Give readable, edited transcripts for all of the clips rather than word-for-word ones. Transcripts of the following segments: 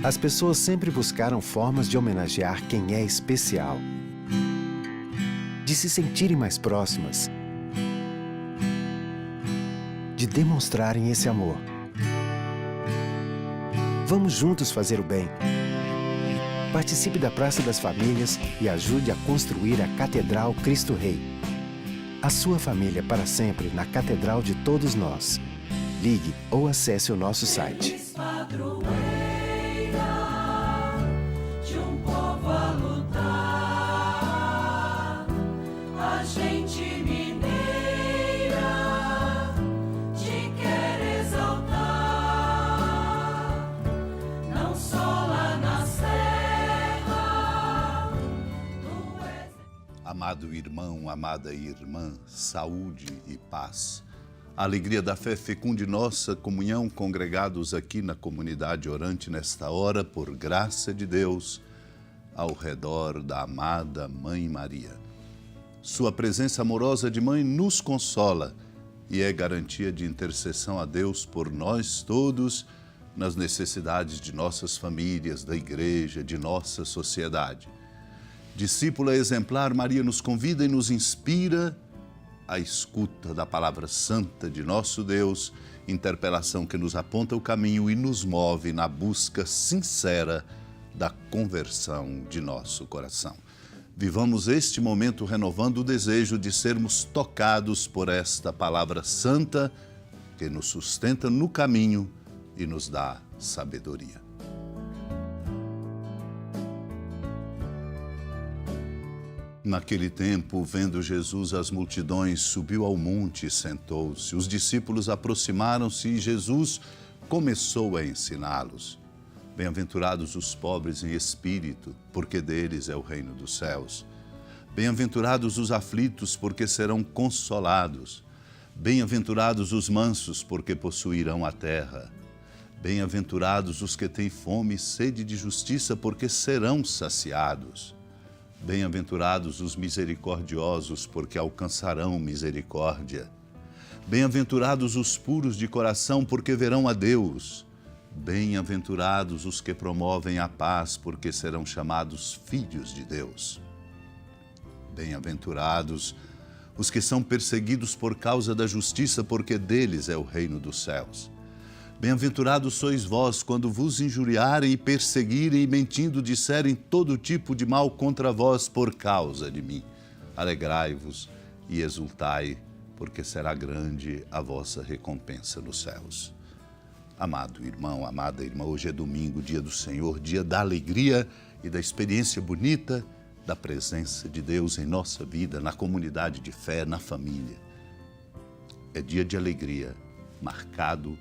As pessoas sempre buscaram formas de homenagear quem é especial, de se sentirem mais próximas, de demonstrarem esse amor. Vamos juntos fazer o bem. Participe da Praça das Famílias e ajude a construir a Catedral Cristo Rei. A sua família para sempre na Catedral de todos nós. Ligue ou acesse o nosso site. De um povo a lutar, a gente mineira te quer exaltar, não só lá na serra. Amado irmão, amada irmã, saúde e paz. A alegria da fé fecunde nossa comunhão, congregados aqui na comunidade orante nesta hora, por graça de Deus, ao redor da amada Mãe Maria. Sua presença amorosa de mãe nos consola e é garantia de intercessão a Deus por nós todos nas necessidades de nossas famílias, da igreja, de nossa sociedade. Discípula exemplar, Maria nos convida e nos inspira a escuta da palavra santa de nosso Deus, interpelação que nos aponta o caminho e nos move na busca sincera da conversão de nosso coração. Vivamos este momento renovando o desejo de sermos tocados por esta palavra santa que nos sustenta no caminho e nos dá sabedoria. Naquele tempo, vendo Jesus as multidões, subiu ao monte e sentou-se. Os discípulos aproximaram-se e Jesus começou a ensiná-los. Bem-aventurados os pobres em espírito, porque deles é o reino dos céus. Bem-aventurados os aflitos, porque serão consolados. Bem-aventurados os mansos, porque possuirão a terra. Bem-aventurados os que têm fome e sede de justiça, porque serão saciados. Bem-aventurados os misericordiosos, porque alcançarão misericórdia. Bem-aventurados os puros de coração, porque verão a Deus. Bem-aventurados os que promovem a paz, porque serão chamados filhos de Deus. Bem-aventurados os que são perseguidos por causa da justiça, porque deles é o reino dos céus. Bem-aventurados sois vós, quando vos injuriarem e perseguirem e mentindo disserem todo tipo de mal contra vós por causa de mim. Alegrai-vos e exultai, porque será grande a vossa recompensa nos céus. Amado irmão, amada irmã, hoje é domingo, dia do Senhor, dia da alegria e da experiência bonita da presença de Deus em nossa vida, na comunidade de fé, na família. É dia de alegria, marcado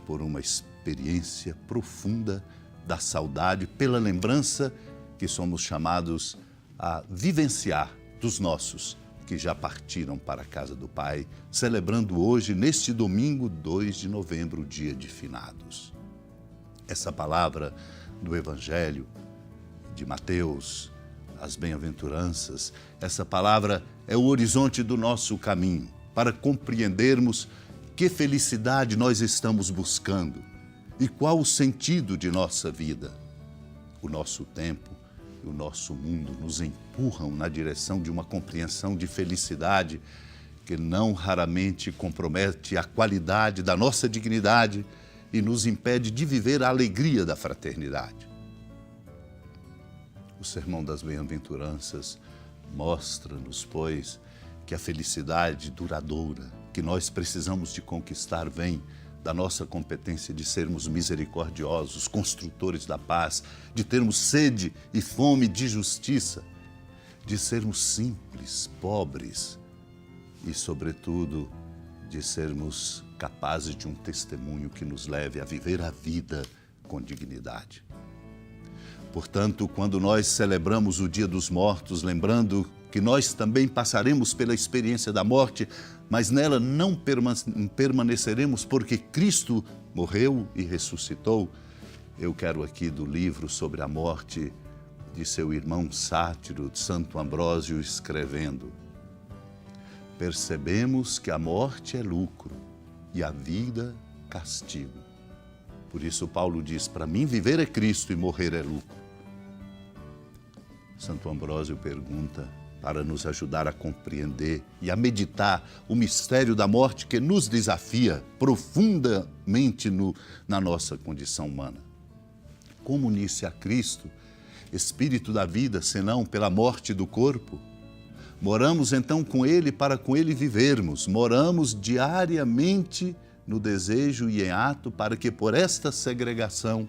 por uma experiência profunda da saudade, pela lembrança que somos chamados a vivenciar dos nossos que já partiram para a casa do Pai, celebrando hoje, neste domingo, 2 de novembro, dia de finados. Essa palavra do Evangelho de Mateus, as bem-aventuranças, essa palavra é o horizonte do nosso caminho, para compreendermos que felicidade nós estamos buscando e qual o sentido de nossa vida. O nosso tempo e o nosso mundo nos empurram na direção de uma compreensão de felicidade que não raramente compromete a qualidade da nossa dignidade e nos impede de viver a alegria da fraternidade. O Sermão das Bem-aventuranças mostra-nos, pois, que a felicidade duradoura que nós precisamos de conquistar vem da nossa competência de sermos misericordiosos, construtores da paz, de termos sede e fome de justiça, de sermos simples, pobres e, sobretudo, de sermos capazes de um testemunho que nos leve a viver a vida com dignidade. Portanto, quando nós celebramos o Dia dos Mortos, lembrando que nós também passaremos pela experiência da morte, mas nela não permaneceremos porque Cristo morreu e ressuscitou. Eu quero aqui do livro sobre a morte de seu irmão sátiro, Santo Ambrósio, escrevendo: percebemos que a morte é lucro e a vida castigo. Por isso Paulo diz, para mim viver é Cristo e morrer é lucro. Santo Ambrósio pergunta, para nos ajudar a compreender e a meditar o mistério da morte que nos desafia profundamente na nossa condição humana. Como unir-se a Cristo, Espírito da vida, senão pela morte do corpo? Moramos então com Ele para com Ele vivermos. Moramos diariamente no desejo e em ato para que por esta segregação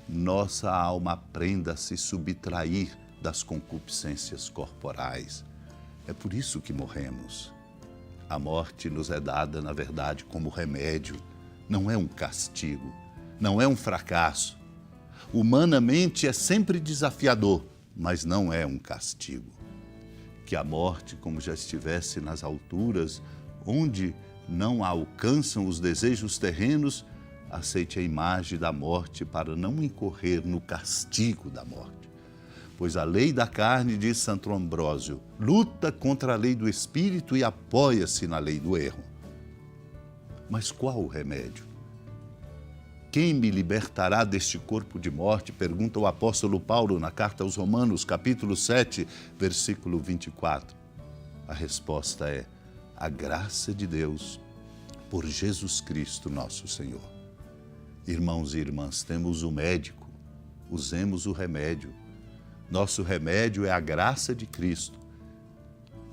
nossa alma aprenda a se subtrair das concupiscências corporais. É por isso que morremos. A morte nos é dada, na verdade, como remédio. Não é um castigo, não é um fracasso. Humanamente é sempre desafiador, mas não é um castigo. Que a morte, como já estivesse nas alturas, onde não a alcançam os desejos terrenos, aceite a imagem da morte para não incorrer no castigo da morte. Pois a lei da carne, diz Santo Ambrósio, luta contra a lei do Espírito e apoia-se na lei do erro. Mas qual o remédio? Quem me libertará deste corpo de morte? Pergunta o apóstolo Paulo na carta aos Romanos, capítulo 7, versículo 24. A resposta é a graça de Deus por Jesus Cristo, nosso Senhor. Irmãos e irmãs, temos o médico, usemos o remédio. Nosso remédio é a graça de Cristo.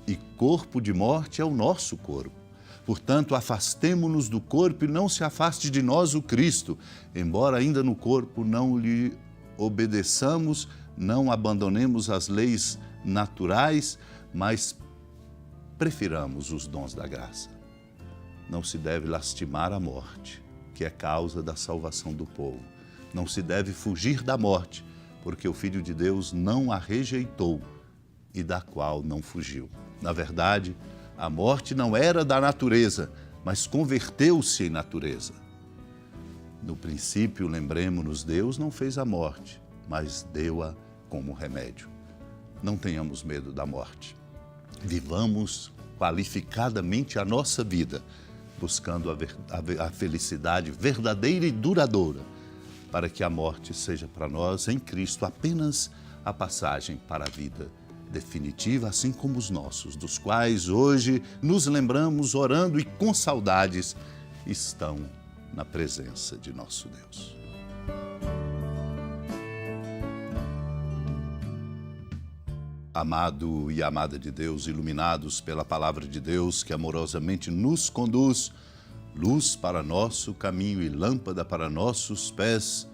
E corpo de morte é o nosso corpo. Portanto, afastemo-nos do corpo e não se afaste de nós o Cristo. Embora ainda no corpo não lhe obedeçamos, não abandonemos as leis naturais, mas prefiramos os dons da graça. Não se deve lastimar a morte, que é causa da salvação do povo. Não se deve fugir da morte, porque o Filho de Deus não a rejeitou e da qual não fugiu. Na verdade, a morte não era da natureza, mas converteu-se em natureza. No princípio, lembremos-nos, Deus não fez a morte, mas deu-a como remédio. Não tenhamos medo da morte. Vivamos qualificadamente a nossa vida, buscando a felicidade verdadeira e duradoura, para que a morte seja para nós, em Cristo, apenas a passagem para a vida definitiva, assim como os nossos, dos quais hoje nos lembramos orando e com saudades estão na presença de nosso Deus. Amado e amada de Deus, iluminados pela palavra de Deus que amorosamente nos conduz, luz para nosso caminho e lâmpada para nossos pés,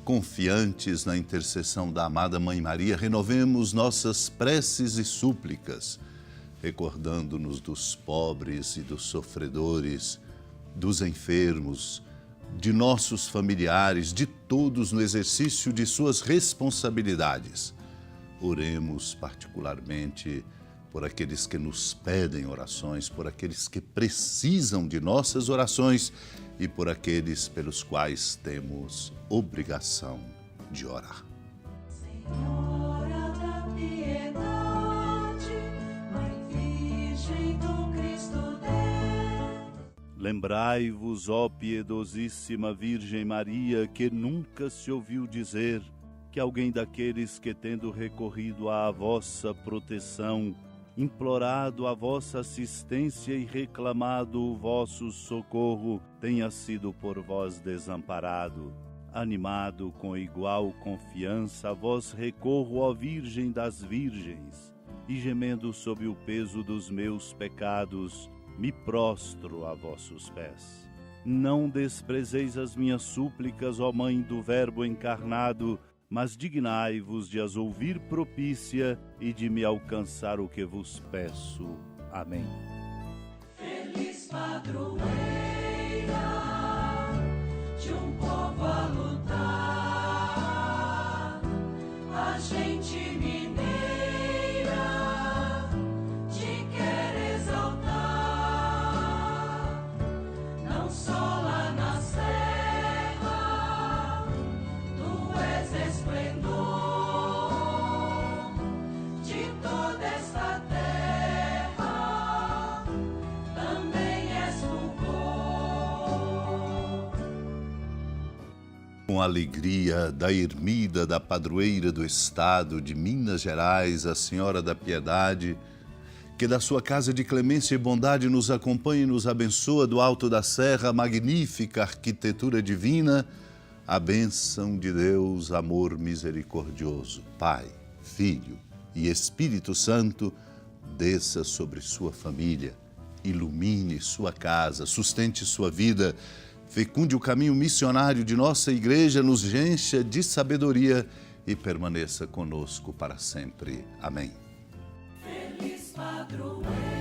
confiantes na intercessão da amada Mãe Maria, renovemos nossas preces e súplicas, recordando-nos dos pobres e dos sofredores, dos enfermos, de nossos familiares, de todos no exercício de suas responsabilidades. Oremos particularmente por aqueles que nos pedem orações, por aqueles que precisam de nossas orações e por aqueles pelos quais temos obrigação de orar. Senhora da piedade, Mãe Virgem do Cristo Deus. Lembrai-vos, ó piedosíssima Virgem Maria, que nunca se ouviu dizer que alguém daqueles que, tendo recorrido à vossa proteção, implorado a vossa assistência e reclamado o vosso socorro, tenha sido por vós desamparado. Animado com igual confiança, a vós recorro, ó Virgem das Virgens, e gemendo sob o peso dos meus pecados, me prostro a vossos pés. Não desprezeis as minhas súplicas, ó Mãe do Verbo encarnado, mas dignai-vos de as ouvir propícia e de me alcançar o que vos peço. Amém. Feliz padroeira de um povo a lutar, a gente mineira te quer exaltar, não só lá na serra, tu és esplendor de toda esta terra, também és fulgor. com a alegria da ermida da padroeira do Estado de Minas Gerais, a Senhora da Piedade, que da sua casa de clemência e bondade nos acompanhe e nos abençoa do alto da serra, a magnífica arquitetura divina, a bênção de Deus, amor misericordioso, Pai, Filho e Espírito Santo, desça sobre sua família, ilumine sua casa, sustente sua vida, fecunde o caminho missionário de nossa igreja, nos encha de sabedoria e permaneça conosco para sempre. Amém. Feliz padroeiro.